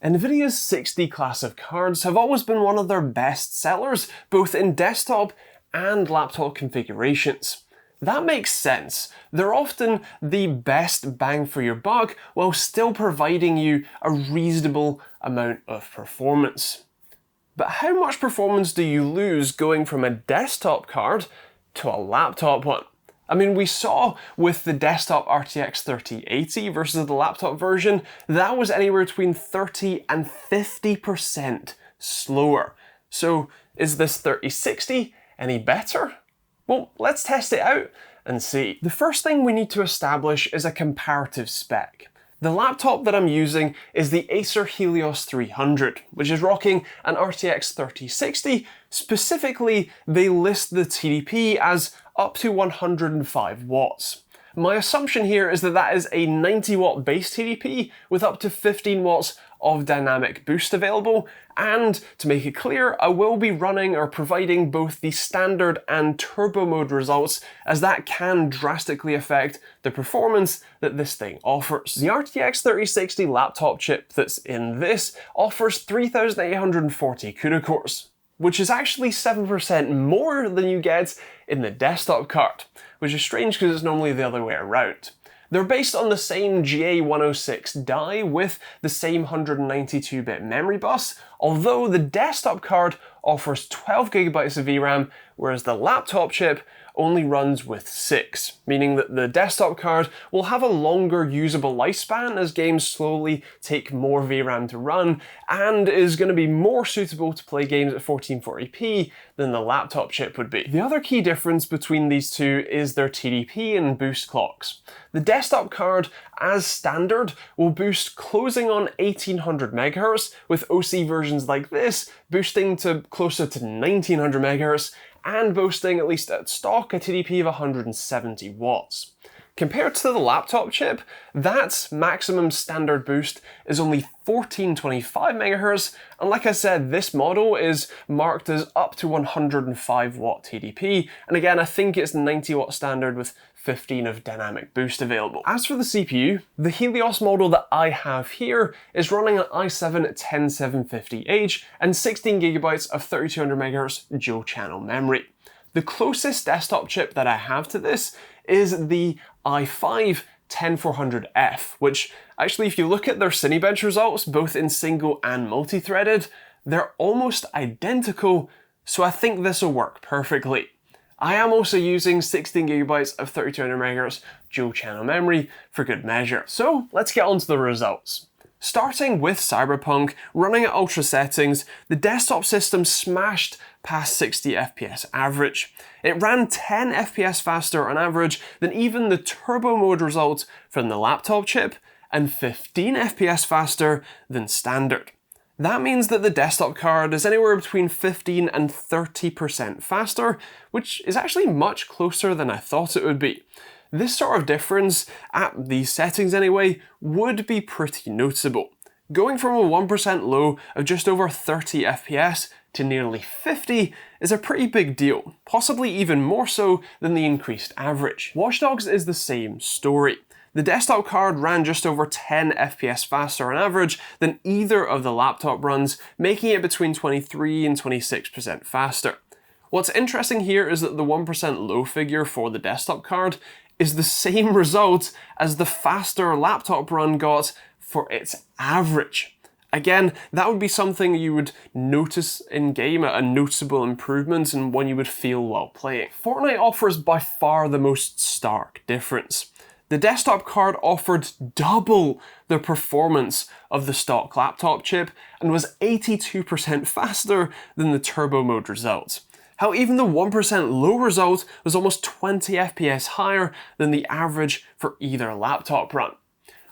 NVIDIA's 60 class of cards have always been one of their best sellers, both in desktop and laptop configurations. That makes sense. They're often the best bang for your buck while still providing you a reasonable amount of performance. But how much performance do you lose going from a desktop card to a laptop one? I mean, we saw with the desktop RTX 3080 versus the laptop version, that was anywhere between 30 and 50% slower. So is this 3060 any better? Well, let's test it out and see. The first thing we need to establish is a comparative spec. The laptop that I'm using is the Acer Helios 300, which is rocking an RTX 3060. Specifically, they list the TDP as up to 105 watts. My assumption here is that that is a 90 watt base TDP with up to 15 watts of dynamic boost available, and to make it clear, I will be running or providing both the standard and turbo mode results, as that can drastically affect the performance that this thing offers. The RTX 3060 laptop chip that's in this offers 3840 CUDA cores, which is actually 7% more than you get in the desktop card, which is strange because it's normally the other way around. They're based on the same GA106 die with the same 192-bit memory bus, although the desktop card offers 12GB of VRAM, whereas the laptop chip only runs with 6, meaning that the desktop card will have a longer usable lifespan as games slowly take more VRAM to run, and is going to be more suitable to play games at 1440p than the laptop chip would be. The other key difference between these two is their TDP and boost clocks. The desktop card, as standard, will boost closing on 1800 MHz, with OC versions like this boosting to closer to 1900 MHz, and boasting, at least at stock, a TDP of 170 watts. Compared to the laptop chip, that maximum standard boost is only 1425 MHz, and like I said, this model is marked as up to 105 watt TDP, and again, I think it's 90 watt standard with 15 of dynamic boost available. As for the CPU, the Helios model that I have here is running an i7-10750H and 16GB of 3200 MHz dual channel memory. The closest desktop chip that I have to this is the i5-10400F, which actually, if you look at their Cinebench results, both in single and multi-threaded, they're almost identical, so I think this will work perfectly. I am also using 16GB of 3200 MHz dual channel memory for good measure. So let's get on to the results. Starting with Cyberpunk, running at ultra settings, the desktop system smashed past 60 FPS average. It ran 10 FPS faster on average than even the turbo mode result from the laptop chip, and 15 FPS faster than standard. That means that the desktop card is anywhere between 15 and 30% faster, which is actually much closer than I thought it would be. This sort of difference, at these settings anyway, would be pretty noticeable. Going from a 1% low of just over 30 FPS to nearly 50 is a pretty big deal, possibly even more so than the increased average. Watch Dogs is the same story. The desktop card ran just over 10 FPS faster on average than either of the laptop runs, making it between 23 and 26% faster. What's interesting here is that the 1% low figure for the desktop card is the same result as the faster laptop run got for its average. Again, that would be something you would notice in-game, a noticeable improvement and one you would feel while playing. Fortnite offers by far the most stark difference. The desktop card offered double the performance of the stock laptop chip and was 82% faster than the turbo mode result. How even the 1% low result was almost 20 FPS higher than the average for either laptop run.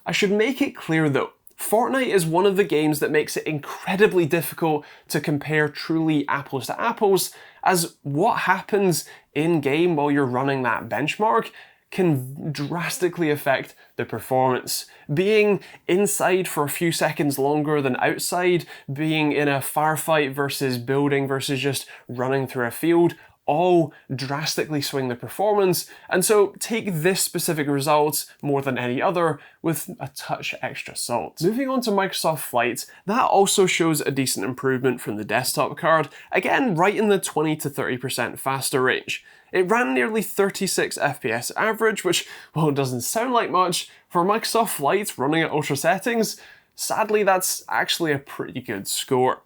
I should make it clear though, Fortnite is one of the games that makes it incredibly difficult to compare truly apples to apples, as what happens in-game while you're running that benchmark can drastically affect the performance. Being inside for a few seconds longer than outside, being in a firefight versus building versus just running through a field, all drastically swing the performance, and so take this specific result more than any other with a touch extra salt. Moving on to Microsoft Flight, that also shows a decent improvement from the desktop card, again right in the 20 to 30% faster range. It ran nearly 36 FPS average, which, well, doesn't sound like much. For Microsoft Flight running at ultra settings, sadly that's actually a pretty good score.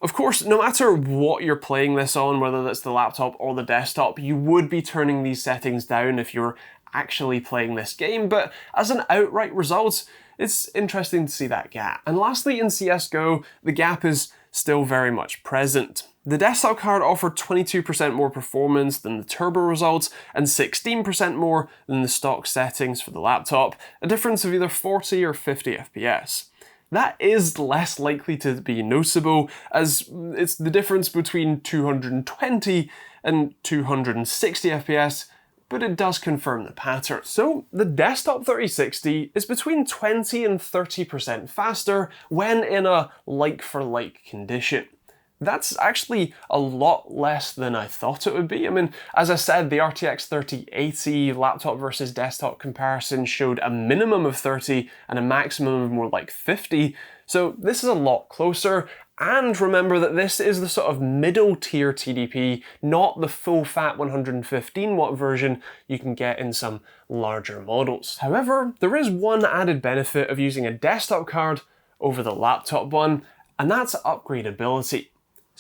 Of course, no matter what you're playing this on, whether that's the laptop or the desktop, you would be turning these settings down if you're actually playing this game, but as an outright result, it's interesting to see that gap. And lastly, in CSGO, the gap is still very much present. The desktop card offered 22% more performance than the turbo results and 16% more than the stock settings for the laptop, a difference of either 40 or 50 FPS. That is less likely to be noticeable, as it's the difference between 220 and 260 FPS, but it does confirm the pattern. So the desktop 3060 is between 20 and 30% faster when in a like-for-like condition. That's actually a lot less than I thought it would be. I mean, as I said, the RTX 3080 laptop versus desktop comparison showed a minimum of 30 and a maximum of more like 50, so this is a lot closer. And remember that this is the sort of middle tier TDP, not the full fat 115 watt version you can get in some larger models. However, there is one added benefit of using a desktop card over the laptop one, and that's upgradability.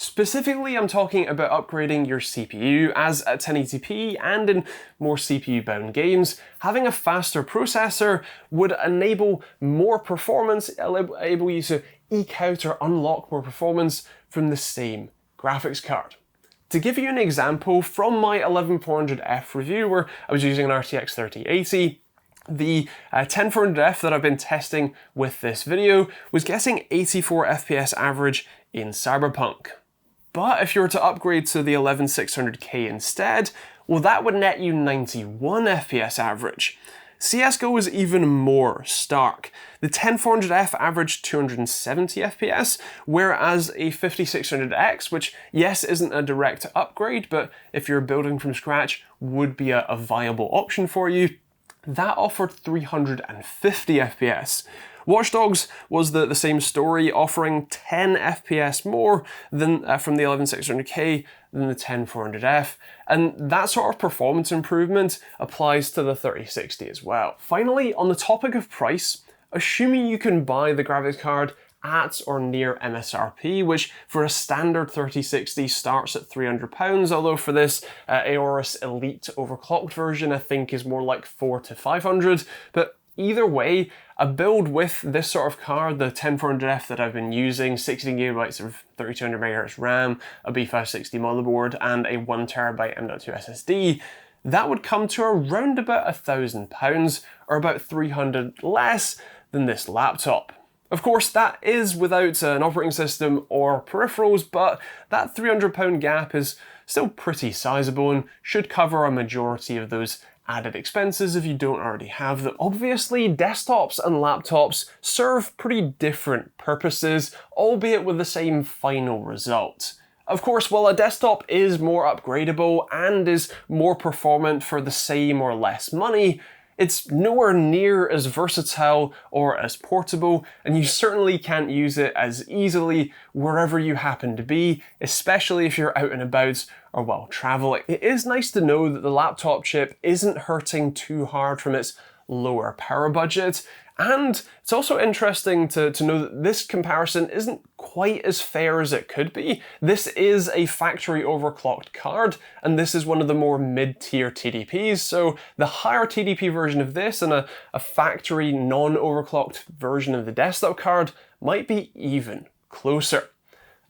Specifically, I'm talking about upgrading your CPU, as at 1080p and in more CPU-bound games, having a faster processor would enable more performance, enable you to eke out or unlock more performance from the same graphics card. To give you an example, from my 11400F review, where I was using an RTX 3080, the 10400F that I've been testing with this video was getting 84 FPS average in Cyberpunk. But if you were to upgrade to the 11600K instead, well, that would net you 91 FPS average. CSGO is even more stark. The 10400F averaged 270 FPS, whereas a 5600X, which yes isn't a direct upgrade, but if you're building from scratch would be a viable option for you, that offered 350 FPS. Watch Dogs was the same story, offering 10 FPS more than from the 11600K than the 10400F, and that sort of performance improvement applies to the 3060 as well. Finally, on the topic of price, assuming you can buy the graphics card at or near MSRP, which for a standard 3060 starts at £300, although for this Aorus Elite overclocked version I think is more like 400 to 500, but either way, a build with this sort of card, the 10400F that I've been using, 16GB of 3200MHz RAM, a B560 motherboard, and a 1TB M.2 SSD, that would come to around about £1,000, or about 300 less than this laptop. Of course, that is without an operating system or peripherals, but that £300 gap is still pretty sizable and should cover a majority of those added expenses if you don't already have them. Obviously, desktops and laptops serve pretty different purposes, albeit with the same final result. Of course, while a desktop is more upgradable and is more performant for the same or less money, it's nowhere near as versatile or as portable, and you certainly can't use it as easily wherever you happen to be, especially if you're out and about or while traveling. It is nice to know that the laptop chip isn't hurting too hard from its lower power budget, and it's also interesting to know that this comparison isn't quite as fair as it could be. This is a factory overclocked card, and this is one of the more mid-tier TDPs, so the higher TDP version of this and a factory non-overclocked version of the desktop card might be even closer.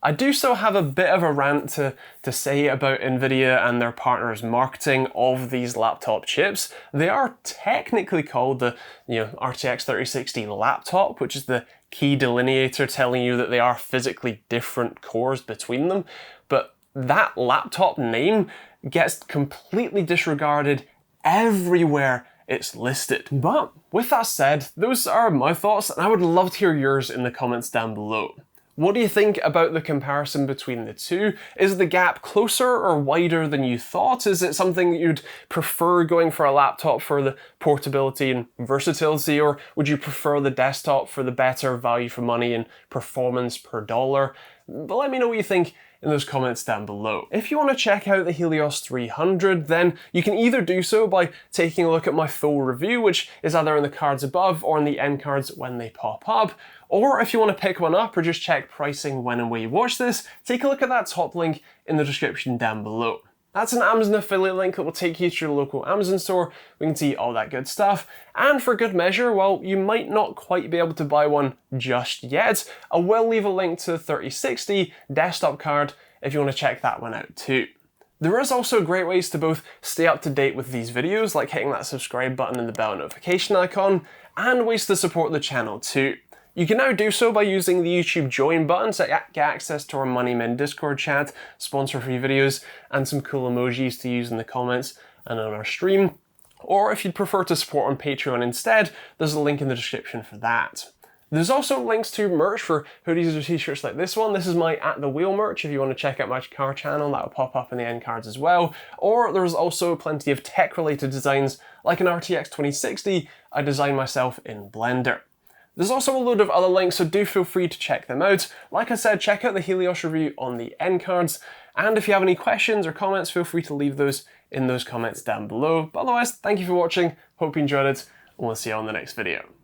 I do still have a bit of a rant to say about NVIDIA and their partners' marketing of these laptop chips. They are technically called the RTX 3060 laptop, which is the key delineator telling you that they are physically different cores between them, but that laptop name gets completely disregarded everywhere it's listed. But with that said, those are my thoughts, and I would love to hear yours in the comments down below. What do you think about the comparison between the two? Is the gap closer or wider than you thought? Is it something that you'd prefer going for a laptop for the portability and versatility, or would you prefer the desktop for the better value for money and performance per dollar? But let me know what you think in those comments down below. If you want to check out the Helios 300, then you can either do so by taking a look at my full review, which is either in the cards above or in the end cards when they pop up. Or if you want to pick one up or just check pricing when and where you watch this, take a look at that top link in the description down below. That's an Amazon affiliate link that will take you to your local Amazon store. We can see all that good stuff. And for good measure, while you might not quite be able to buy one just yet, I will leave a link to the 3060 desktop card if you want to check that one out too. There is also great ways to both stay up to date with these videos, like hitting that subscribe button and the bell notification icon, and ways to support the channel too. You can now do so by using the YouTube join button to get access to our Money Men Discord chat, sponsor free videos, and some cool emojis to use in the comments and on our stream. Or if you'd prefer to support on Patreon instead, there's a link in the description for that. There's also links to merch for hoodies or t-shirts like this one. This is my At The Wheel merch if you want to check out my car channel, that will pop up in the end cards as well. Or there's also plenty of tech related designs like an RTX 2060 I designed myself in Blender. There's also a load of other links, so do feel free to check them out. Like I said, check out the Helios review on the end cards, and if you have any questions or comments, feel free to leave those in those comments down below. But otherwise, thank you for watching, hope you enjoyed it, and we'll see you on the next video.